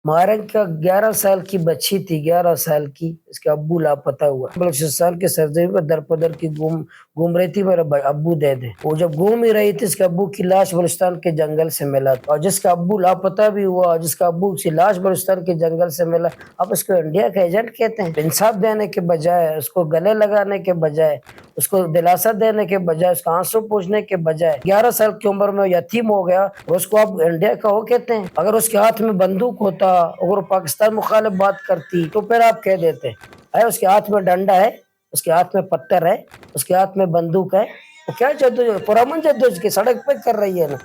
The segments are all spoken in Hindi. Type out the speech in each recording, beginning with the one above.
महारंग का 11 साल की बच्ची थी, 11 साल की, इसके अब्बू लापता हुआ। बलूचिस्तान साल के सरजमीन पर दर-पदर की घूम रही थी, मेरे अब्बू दे दे। वो जब घूम ही रही थी, इसके अब्बू की लाश बलूचिस्तान के जंगल से मिला और जिसका अब्बू लापता भी हुआ, जिसका अब्बू की लाश बलूचिस्तान के जंगल से मिला, अब इसको इंडिया का एजेंट कहते हैं। इंसाफ देने के बजाय, उसको गले लगाने के बजाय, उसको दिलासा देने के बजाय, उसका आंसू पूछने के बजाय 11 साल की उम्र में यतीम हो गया, उसको आप इंडिया का वो कहते हैं। अगर उसके हाथ में बंदूक होता, अगर पाकिस्तान मुखालिफ बात करती तो फिर आप कह देते है उसके हाथ में डंडा है, उसके हाथ में पत्थर है, उसके हाथ में बंदूक है, वो क्या जद्दोजहद, पुरअमन जद्दोजहद की सड़क पे कर रही है ना।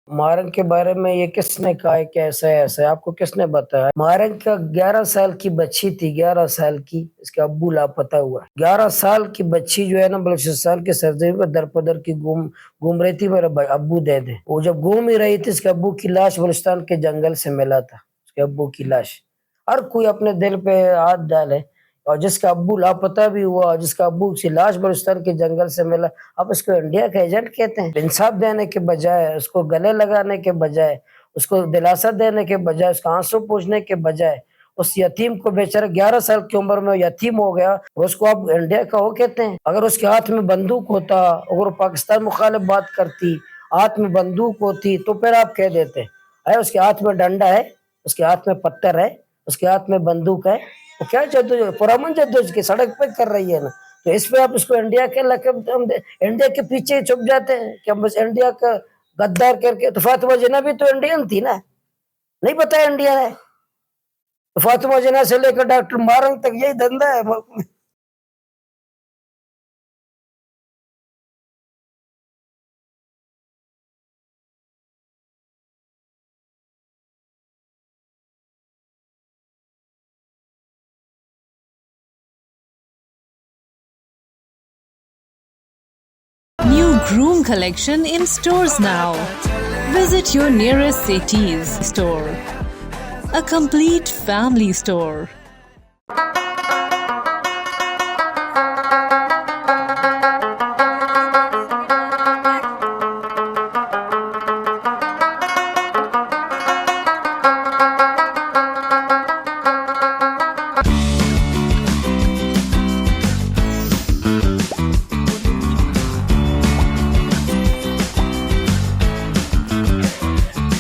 महारंग के बारे में ये किसने कहा है कि ऐसा है, ऐसा है, आपको किसने बताया? महारंग का 11 साल की बच्ची थी, 11 साल की, इसके अब्बू लापता हुआ। 11 साल की बच्ची जो है ना, बलूचिस्तान के सरजमीन पर दर-पदर की घूम रही थी, मेरे अब्बू दे दे। वो जब घूम ही रही थी, इसके अब्बू की लाश बलूचिस्तान के जंगल से मिला था, उसके अब्बू की लाश। हर कोई अपने दिल पे हाथ डाले, और जिसका अब्बू लापता भी हुआ, जिसका अब्बू की लाश बलूचिस्तान के जंगल से मिला, अब इसको इंडिया का एजेंट कहते हैं। इंसाफ देने के बजाय, उसको गले लगाने के बजाय, उसको दिलासा देने के बजाय, उसका आंसू पूछने के बजाय, उस यतीम को बेचारा 11 साल की उम्र में यतीम हो गया, उसको आप इंडिया का वो कहते हैं। अगर उसके हाथ में बंदूक होता, अगर पाकिस्तान मुखालिफ बात करती, हाथ में बंदूक होती तो फिर आप कह देते है उसके हाथ में डंडा है, उसके हाथ में पत्थर है, उसके हाथ में बंदूक है, वो क्या जद्दोजहद, पुरअमन जद्दोजहद की सड़क पे कर रही है ना। तो इस पे आप इसको इंडिया के लकब, हम इंडिया के पीछे छुप जाते हैं कि हम बस इंडिया का गद्दार करके। तो फातिमा जिन्ना भी तो इंडियन थी ना, नहीं पता इंडियन है? तो फातिमा जिन्ना से लेकर डॉक्टर मारंग तक यही धंधा है। New groom collection in stores now. Visit your nearest Cities store. A complete family store.